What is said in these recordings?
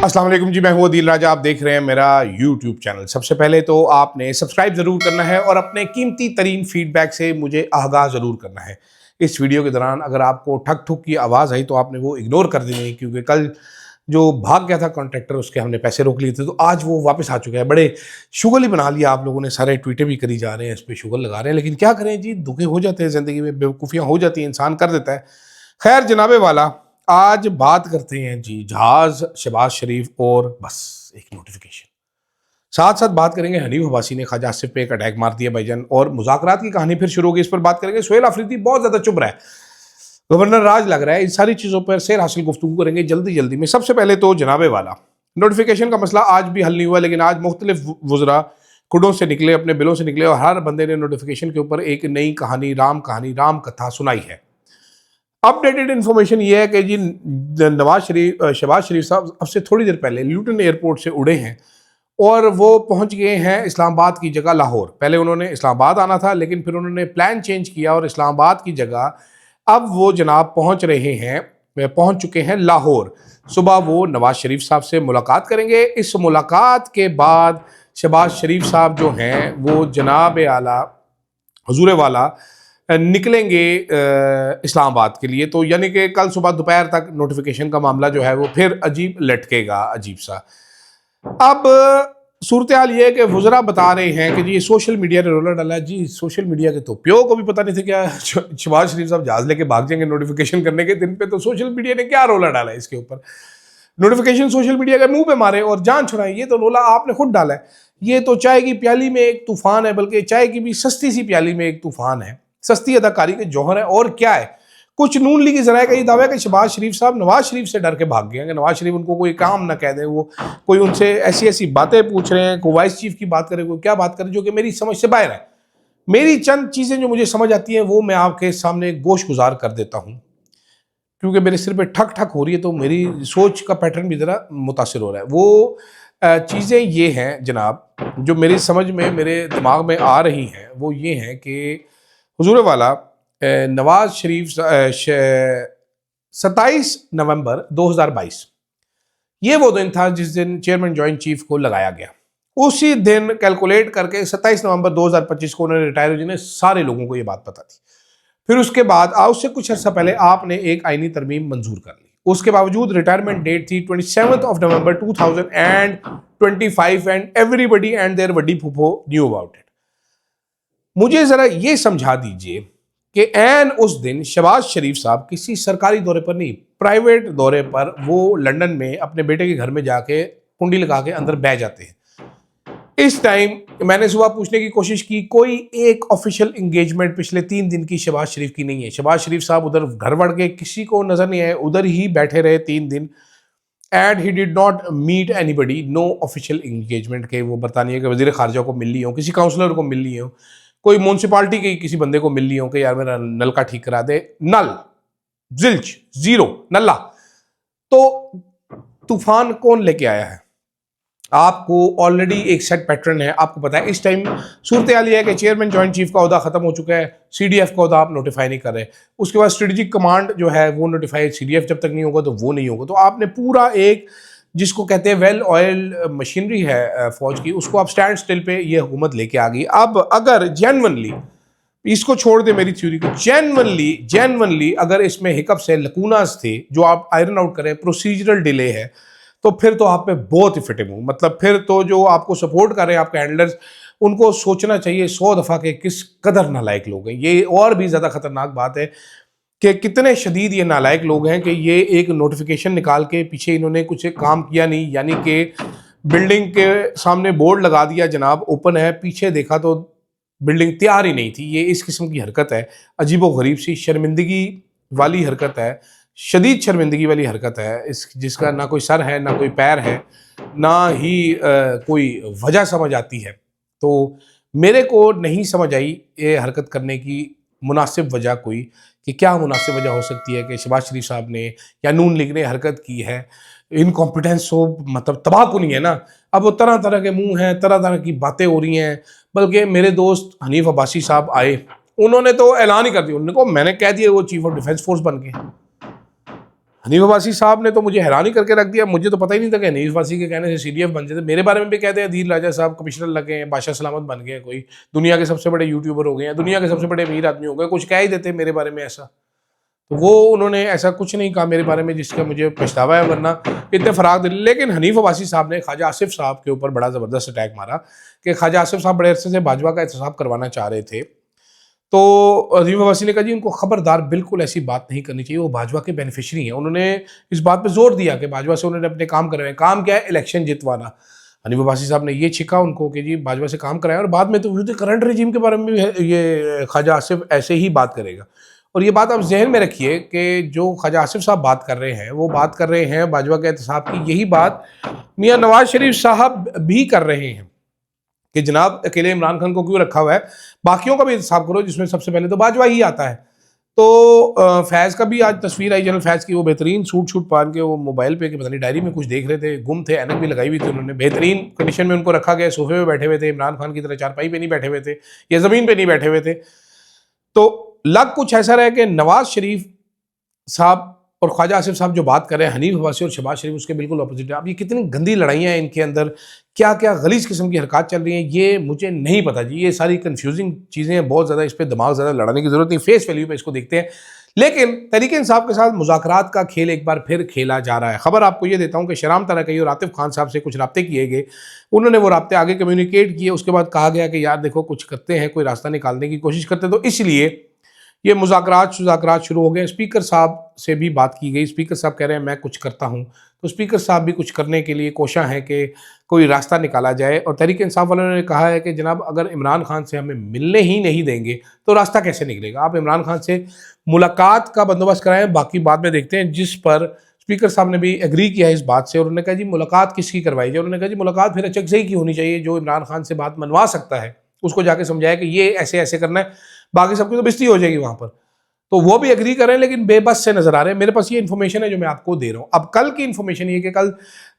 अस्सलाम वालेकुम जी, मैं हूं अदील राजा। आप देख रहे हैं मेरा यूट्यूब चैनल। सबसे पहले तो आपने सब्सक्राइब ज़रूर करना है और अपने कीमती तरीन फीडबैक से मुझे आगाह ज़रूर करना है। इस वीडियो के दौरान अगर आपको ठक ठुक की आवाज़ आई तो आपने वो इग्नोर कर देनी है, क्योंकि कल जो भाग गया था कॉन्ट्रैक्टर, उसके हमने पैसे रोक लिए थे, तो आज वो वापस आ चुका है। बड़े शुगल ही बना लिया आप लोगों ने, सारे ट्वीटें भी करी जा रहे हैं, इस पर शुगल लगा रहे हैं, लेकिन क्या करें जी, धोखे हो जाते हैं ज़िंदगी में, बेवकूफ़ियाँ हो जाती हैं, इंसान कर देता है। खैर जनाबे वाला, आज बात करते हैं जी जहाज, शहबाज शरीफ और बस एक नोटिफिकेशन। साथ साथ बात करेंगे हनीफ अब्बासी ने ख्वाजा आसिफ पे एक अटैक मार दिया भाईजान, और मुज़ाकरात की कहानी फिर शुरू होगी, इस पर बात करेंगे। सुहेल अफरीदी बहुत ज्यादा चुभ रहा है, गवर्नर राज लग रहा है। इन सारी चीजों पर सेर हासिल गुफ्तगू करेंगे जल्दी जल्दी में। सबसे पहले तो जनाबे वाला, नोटिफिकेशन का मसला आज भी हल नहीं हुआ, लेकिन आज मुख्तलिफ वज़रा कुडों से निकले, अपने बिलों से निकले, और हर बंदे ने नोटिफिकेशन के ऊपर एक नई कहानी, राम कथा सुनाई है। अपडेटेड इन्फॉर्मेशन ये है कि जी शहबाज शरीफ साहब अब से थोड़ी देर पहले ल्यूटन एयरपोर्ट से उड़े हैं और वो पहुंच गए हैं इस्लामाबाद की जगह लाहौर। पहले उन्होंने इस्लामाबाद आना था, लेकिन फिर उन्होंने प्लान चेंज किया और इस्लामाबाद की जगह अब वो जनाब पहुंच चुके हैं लाहौर। सुबह वो नवाज शरीफ साहब से मुलाकात करेंगे। इस मुलाकात के बाद शहबाज शरीफ साहब जो हैं वो जनाब आला हुजूर वाला निकलेंगे इस्लामाबाद के लिए। तो यानी कि कल सुबह दोपहर तक नोटिफिकेशन का मामला जो है वो फिर अजीब लटकेगा, अजीब सा। अब सूरत हाल ये है कि वज़रा बता रहे हैं कि जी ये सोशल मीडिया ने रोला डाला है। जी सोशल मीडिया के तो प्यो को भी पता नहीं था क्या शहबाज शरीफ साहब जहाज लेके भाग जाएंगे नोटिफिकेशन करने के दिन पे, तो सोशल मीडिया ने क्या रोला डाला है इसके ऊपर। नोटिफिकेशन सोशल मीडिया के मुंह पे मारे और जान छुड़ाएं, ये तो रोला आपने खुद डाला है। ये तो चाय की प्याली में एक तूफान है, बल्कि चाय की भी सस्ती सी प्याली में एक तूफान है, सस्ती अदाकारी के जौहर है। और क्या है, कुछ नून लीग जराए का ये दावा है कि शहबाज शरीफ साहब नवाज शरीफ से डर के भाग गए हैं, कि नवाज शरीफ उनको कोई काम ना कह दे, वो कोई उनसे ऐसी ऐसी बातें पूछ रहे हैं, कोई वाइस चीफ की बात करे, कोई क्या बात करे, जो कि मेरी समझ से बाहर है। मेरी चंद चीजें जो मुझे समझ आती हैं वो मैं आपके सामने गोश गुजार कर देता हूँ, क्योंकि मेरे सिर पे ठक ठक हो रही है, तो मेरी सोच का पैटर्न भी ज़रा मुतासिर हो रहा है। वो चीज़ें ये हैं जनाब, जो मेरी समझ में, मेरे दिमाग में आ रही हैं, वो ये हैं कि हुजूर वाला नवाज शरीफ 27 नवंबर 2022 ये वो दिन था जिस दिन चेयरमैन जॉइंट चीफ को लगाया गया। उसी दिन कैलकुलेट करके 27 नवंबर 2025 को उन्होंने रिटायर हो जाने, सारे लोगों को ये बात पता थी। फिर उसके बाद उससे कुछ अर्सा पहले आपने एक आईनी तरमीम मंजूर कर ली। उसके बावजूद रिटायरमेंट डेट थी 27 नवंबर 2025 एंड एवरीबडी एंड देयर वड्डी फूफो न्यू अबाउट इट। मुझे जरा ये समझा दीजिए कि एन उस दिन शहबाज शरीफ साहब किसी सरकारी दौरे पर नहीं, प्राइवेट दौरे पर वो लंदन में अपने बेटे के घर में जाके कुंडी लगा के अंदर बह जाते हैं। इस टाइम मैंने सुबह पूछने की कोशिश की, कोई एक ऑफिशियल एंगेजमेंट पिछले 3 दिन की शहबाज शरीफ की नहीं है। शहबाज शरीफ साहब उधर घर बढ़ के किसी को नजर नहीं आए, उधर ही बैठे रहे 3 दिन and he did not meet anybody. No official engagement के वो बरतानिया के वजीर खारजा को मिल ली हो, किसी काउंसलर को मिल ली हो, कोई म्यूनसिपालिटी के किसी बंदे को मिल ली हो कि यार मेरा नल का ठीक करा दे। नल, जिल्च, जीरो, नल्ला। तो तूफान कौन लेके आया है? आपको ऑलरेडी एक सेट पैटर्न है, आपको पता है। इस टाइम सूरत हाल है कि चेयरमैन जॉइंट चीफ का ओहदा खत्म हो चुका है, सीडीएफ का ओहदा आप नोटिफाई नहीं कर रहे। उसके बाद स्ट्रेटेजिक कमांड जो है वो नोटिफाई, सीडीएफ जब तक नहीं होगा तो वो नहीं होगा। तो आपने पूरा एक, जिसको कहते हैं वेल ऑयल मशीनरी है फौज की, उसको आप स्टैंड स्टिल पे ये हुकूमत लेके आ गई। अब अगर जेन्युइनली, इसको छोड़ दे मेरी थ्योरी को, जेन्युइनली अगर इसमें हिकअप्स है, लकूनास थे जो आप आयरन आउट करें, प्रोसीजरल डिले है, तो फिर तो आप पे बहुत ही फिटे मुंह। मतलब फिर तो जो आपको सपोर्ट कर रहे हैं आपके हैंडलर्स, उनको सोचना चाहिए 100 दफ़ा के किस कदर नालायक लोग हैं ये। और भी ज़्यादा खतरनाक बात है कि कितने शदीद ये नालायक लोग हैं कि ये एक नोटिफिकेशन निकाल के पीछे इन्होंने कुछ काम किया नहीं, यानी कि बिल्डिंग के सामने बोर्ड लगा दिया जनाब ओपन है, पीछे देखा तो बिल्डिंग तैयार ही नहीं थी। ये इस किस्म की हरकत है, अजीबो गरीब सी शर्मिंदगी वाली हरकत है, शदीद शर्मिंदगी वाली हरकत है, इस जिसका ना कोई सर है, ना कोई पैर है, ना ही कोई वजह समझ आती है। तो मेरे को नहीं समझ आई ये हरकत करने की मुनासिब वजह कोई, कि क्या मुनासिब वजह हो सकती है कि शहबाज शरीफ साहब ने या नून लीग ने हरकत की है। इनकॉम्पिटेंस हो, मतलब तबाहकुनी है ना। अब वो तरह तरह के मुंह हैं, तरह तरह की बातें हो रही हैं। बल्कि मेरे दोस्त हनीफ अब्बासी साहब आए, उन्होंने तो ऐलान ही कर दिया, उन्होंने कहा मैंने कह दिया वो चीफ ऑफ डिफेंस फोर्स बन के। हनीफ अब्बासी साहब ने तो मुझे हैरान ही करके रख दिया। मुझे तो पता ही नहीं था कि हनीफ अब्बासी के कहने से CDF बन जाते। मेरे बारे में भी कहते हैं अदील राजा साहब कमिश्नर लगे हैं, बादशाह सलामत बन गए, कोई दुनिया के सबसे बड़े यूट्यूबर हो गए हैं, दुनिया के सबसे बड़े अमीर आदमी हो गए, कुछ कह ही देते मेरे बारे में ऐसा। तो वो उन्होंने ऐसा कुछ नहीं कहा मेरे बारे में जिसका मुझे पछतावा है, वरना इतने फराग दिल। लेकिन हनीफ अब्बासी साहब ने ख्वाजा आसिफ साहब के ऊपर बड़ा ज़बरदस्त अटैक मारा कि ख्वाजा आसिफ साहब बड़े अरसे से भाजपा का एहतसाब करवाना चाह रहे थे। तो हनीफ अब्बासी ने कहा जी उनको खबरदार, बिल्कुल ऐसी बात नहीं करनी चाहिए, वो भाजपा के बेनिफिशरी हैं। उन्होंने इस बात पे जोर दिया कि भाजपा से उन्होंने अपने काम करवाए। काम क्या है? इलेक्शन जितवाना। हनीफ अब्बासी साहब ने ये छिका उनको कि जी भाजपा से काम कराएं, और बाद में तो करंट रजीम के बारे में भी ये ख्वाजा आसिफ ऐसे ही बात करेगा। और ये बात आप जहन में रखिए कि जो ख्वाजा आसिफ साहब बात कर रहे हैं, वो बात कर रहे हैं भाजपा के एहतसाब की, यही बात मियाँ नवाज शरीफ साहब भी कर रहे हैं कि जनाब अकेले इमरान खान को क्यों रखा हुआ है, बाकियों का भी इंतखाब करो, जिसमें सबसे पहले तो बाजवा ही आता है। तो फैज़ का भी आज तस्वीर आई, जनरल फैज़ की, वो बेहतरीन सूट पहन के वो मोबाइल पे कि पता नहीं डायरी में कुछ देख रहे थे, गुम थे, ऐनक भी लगाई हुई थी उन्होंने, बेहतरीन कंडीशन में उनको रखा गया, सोफे पे बैठे हुए थे, इमरान खान की तरह चारपाई पे नहीं बैठे हुए थे या ज़मीन पे नहीं बैठे हुए थे। तो लग कुछ ऐसा रहा कि नवाज शरीफ साहब और ख्वाजा आसिफ साहब जो बात कर रहे हैं, हनीफ अब्बासी और शहबाज शरीफ उसके बिल्कुल अपोजिट है। अब ये कितनी गंदी लड़ाइयाँ हैं इनके अंदर, क्या क्या गलीज किस्म की हरकत चल रही हैं, ये मुझे नहीं पता जी। ये सारी कंफ्यूजिंग चीज़ें हैं, बहुत ज़्यादा इस पर दिमाग ज़्यादा लड़ाने की ज़रूरत नहीं, फेस वैल्यू पे इसको देखते हैं। लेकिन तहरीक इंसाफ के साथ मुज़ाकरात का खेल एक बार फिर खेला जा रहा है। खबर आपको ये देता हूँ कि शराम तरक़ई और आतिफ खान साहब से कुछ राब्ते किए गए, उन्होंने वो राब्ते आगे कम्युनिकेट किए, उसके बाद कहा गया कि यार देखो कुछ करते हैं, कोई रास्ता निकालने की कोशिश करते, तो इसलिए ये मुज़ाकरात शुरू हो गए। स्पीकर साहब से भी बात की गई, स्पीकर साहब कह रहे हैं मैं कुछ करता हूँ, तो स्पीकर साहब भी कुछ करने के लिए कोशा हैं कि कोई रास्ता निकाला जाए। और तहरीक इंसाफ वालों ने कहा है कि जनाब अगर इमरान खान से हमें मिलने ही नहीं देंगे तो रास्ता कैसे निकलेगा, आप इमरान खान से मुलाकात का बंदोबस्त कराएं, बाकी बाद में देखते हैं। जिस पर स्पीकर साहब ने भी एग्री किया है इस बात से। उन्होंने कहा जी मुलाकात किसकी करवाई जाए, उन्होंने कहा जी मुलाकात फिर अचक से ही की होनी चाहिए, जो इमरान खान से बात मनवा सकता है उसको जाके समझाया कि ये ऐसे ऐसे करना है, बाकी सबकी तो बिस्ती हो जाएगी वहाँ पर। तो वो भी एग्री करें, लेकिन बेबस से नजर आ रहे हैं। मेरे पास ये इन्फॉर्मेशन है जो मैं आपको दे रहा हूँ। अब कल की इन्फॉर्मेशन ये कि कल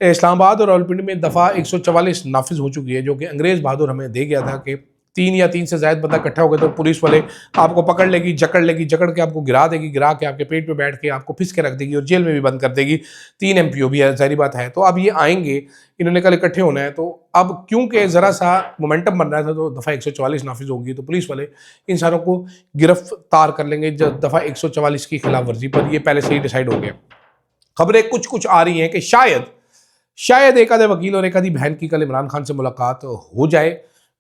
इस्लामाबाद और रावलपिंडी में दफ़ा 144 नाफिज हो चुकी है, जो कि अंग्रेज़ बहादुर हमें दे गया था कि 3 या 3 से ज़्यादा बंदा इकट्ठा हो गया तो पुलिस वाले आपको पकड़ लेगी, जकड़ के आपको गिरा देगी, गिरा के आपके पेट पे बैठ के आपको फिस के रख देगी और जेल में भी बंद कर देगी। 3 MPO भी है, जाहिर बात है। तो अब ये आएंगे, इन्होंने कल इकट्ठे होना है, तो अब क्योंकि ज़रा सा मोमेंटम बन रहा था तो दफ़ा 144 नाफिज होगी, तो पुलिस वाले इन सारों को गिरफ्तार कर लेंगे दफ़ा 144 की खिलाफ वर्जी पर। ये पहले से ही डिसाइड हो गया। खबरें कुछ कुछ आ रही हैं कि शायद एक आधे वकील और एक आधी बहन की कल इमरान खान से मुलाकात हो जाए।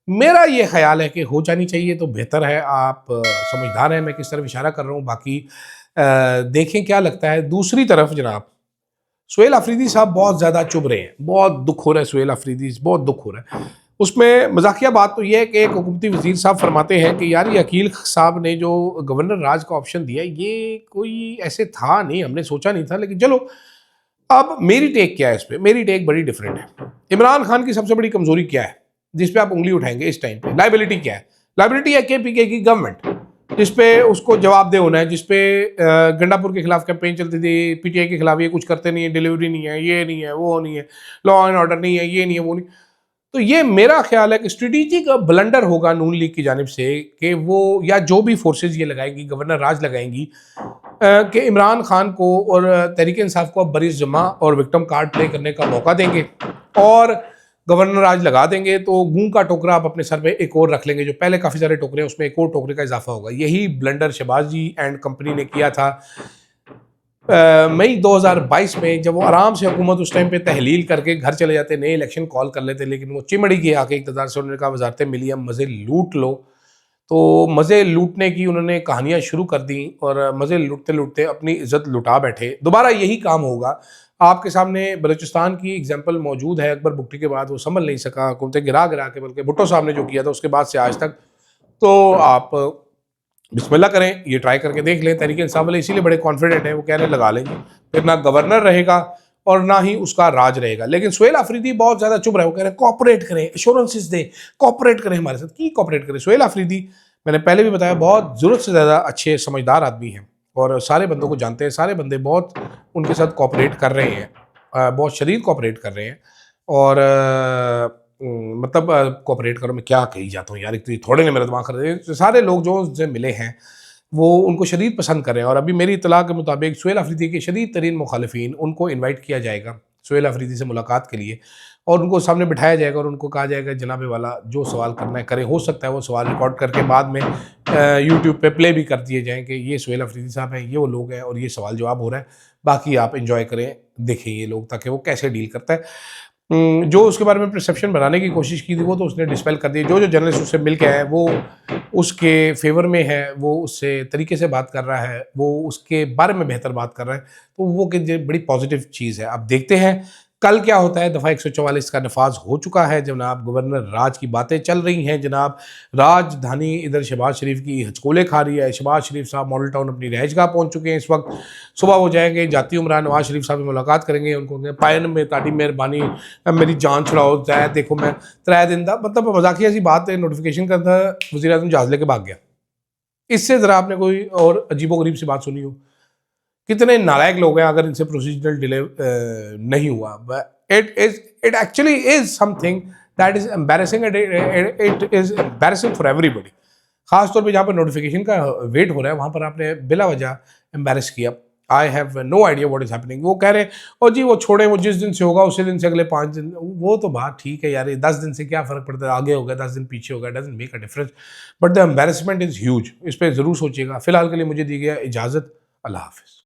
मेरा ये ख्याल है कि हो जानी चाहिए तो बेहतर है। आप समझदार हैं मैं किस तरफ इशारा कर रहा हूँ, बाकी देखें क्या लगता है। दूसरी तरफ जनाब सुहेल अफरीदी साहब बहुत ज़्यादा चुभ रहे हैं, बहुत दुख हो रहा है, सुहेल अफरीदी बहुत दुख हो रहा है। उसमें मजाकिया बात तो यह है कि एक हुकूमती वज़ीर साहब फरमाते हैं कि यार ये अकील साहब ने जो गवर्नर राज का ऑप्शन दिया ये कोई ऐसे था नहीं, हमने सोचा नहीं था, लेकिन चलो। अब मेरी टेक क्या है इस पर? मेरी टेक बड़ी डिफरेंट है। इमरान खान की सबसे बड़ी कमजोरी क्या है जिस पे आप उंगली उठाएंगे इस टाइम पे? लाइबिलिटी क्या है? लाइबिलिटी है KPK की गवर्नमेंट, जिस पे उसको जवाबदेह होना है, जिस पे गंडापुर के खिलाफ कैंपेन चलती थी, PTI के खिलाफ ये कुछ करते नहीं है, डिलीवरी नहीं है, ये नहीं है, वो नहीं है, लॉ एंड ऑर्डर नहीं है, ये नहीं है, वो नहीं। तो ये मेरा ख्याल है कि स्ट्रेटेजिक ब्लंडर होगा नून लीग की जानिब से कि वो या जो भी फोर्सेज ये लगाएंगी, गवर्नर राज लगाएंगी, कि इमरान खान को और तहरीक इंसाफ को अब बरीस जमा और विक्टिम कार्ड प्ले करने का मौका देंगे और गवर्नर राज लगा देंगे। तो गूं का टोकरा आप अपने सर पे एक और रख लेंगे, जो पहले काफ़ी सारे टोकरे हैं उसमें एक और टोकरे का इजाफा होगा। यही blunder Shehbaz ji and company ने किया था मई 2022 में, जब वो आराम से हुकूमत उस टाइम पे तहलील करके घर चले जाते, नए इलेक्शन कॉल कर लेते, लेकिन वो चिमड़ी के आके इक़्तिदार से उन्होंने कहा वजारतें मिली, अब मज़े लूट लो। तो मज़े लूटने की उन्होंने कहानियाँ शुरू कर दी और मज़े लूटते लूटते अपनी इज़्ज़त लुटा बैठे। दोबारा यही काम होगा। आपके सामने बलूचिस्तान की एग्जाम्पल मौजूद है। अकबर बुगटी के बाद वो संभल नहीं सका, हुकूमतें गिरा के, बल्कि भुट्टो साहब ने जो किया था उसके बाद से आज तक। तो आप बिस्मिल्लाह करें, ये ट्राई करके देख लें। तहरीक इंसाफ वाले इसीलिए बड़े कॉन्फिडेंट हैं, वो कह रहे लगा लेंगे, फिर ना गवर्नर रहेगा और ना ही उसका राज रहेगा। लेकिन सुहेल अफरीदी बहुत ज़्यादा चुप रहे, वो कह रहे हैं कॉपरेट करें, एश्योरेंसेस दें, कॉपरेट करें हमारे साथ। की कॉपरेट करें? सुहेल अफरीदी मैंने पहले भी बताया बहुत ज़रूरत से ज़्यादा अच्छे समझदार आदमी हैं और सारे बंदों को जानते हैं, सारे बंदे बहुत उनके साथ कॉपरेट कर रहे हैं, बहुत शदीद कॉपरेट कर रहे हैं। और मतलब कॉपरेट करो, मैं क्या कही जाता हूँ यार, इतनी थोड़े ने मेरा दिमाग खराब। सारे लोग जो उनसे मिले हैं वो उनको शदीद पसंद कर रहे हैं। और अभी मेरी इत्तला के मुताबिक सुहेल अफरीदी के शदीद तरीन मुखालिफिन उनको इन्वाइट किया जाएगा सुहेल अफरीदी से मुलाकात के लिए, और उनको सामने बिठाया जाएगा और उनको कहा जाएगा जनाब वाला जो सवाल करना है करें। हो सकता है वो सवाल रिकॉर्ड करके बाद में यूट्यूब पे प्ले भी कर दिए जाएँ कि ये सुहेल अफरीदी साहब हैं, ये वो लोग हैं और ये सवाल जवाब हो रहा है, बाकी आप इंजॉय करें, देखें ये लोग, ताकि वो कैसे डील करता है। जो उसके बारे में परसेप्शन बनाने की कोशिश की थी वो तो उसने डिस्पेल कर दी। जो जर्नलिस्ट उससे मिल के आए वो उसके फेवर में है, वो उससे तरीके से बात कर रहा है, वो उसके बारे में बेहतर बात कर रहा है, तो वो कि बड़ी पॉजिटिव चीज़ है। अब देखते हैं कल क्या होता है। दफ़ा 144 का नफाज हो चुका है जनाब, गवर्नर राज की बातें चल रही हैं जनाब, राजधानी इधर शहबाज शरीफ की हचकोले खा रही है। शहबाज शरीफ साहब मॉडल टाउन अपनी रहायशगाह पहुँच चुके हैं इस वक्त। सुबह वो जाएंगे, जाती उमरान नवाज शरीफ साहब से मुलाकात करेंगे, उनको कहेंगे पायन में ताड़ी मेहरबानी मेरी जान छुड़ाओ, जय देखो मैं 3 दिन का, मतलब मजाकिया सी बात है। नोटिफिकेशन का था वज़ीर आज़म जहाज़ लेके भाग गया। इससे ज़रा आपने कोई और अजीबोगरीब सी बात सुनी हो? कितने नालायक लोग हैं अगर इनसे प्रोसीजरल डिले नहीं हुआ। It actually is something that is embarrassing, it is embarrassing for everybody. खास तौर पे जहाँ पर नोटिफिकेशन का वेट हो रहा है वहाँ पर आपने बिला वजह एम्बैरेस किया। I have no idea what is happening. वो कह रहे हैं और जी वो छोड़े, वो जिस दिन से होगा उसी दिन से अगले 5 दिन, वो तो बात ठीक है यार, 10 दिन से क्या फ़र्क पड़ता है, आगे हो गया 10 दिन पीछे हो गया, doesn't make a difference, but the embarrassment is huge. इस पर ज़रूर सोचिएगा। फिलहाल के लिए मुझे दी गया इजाज़त। अल्लाह हाफिज़।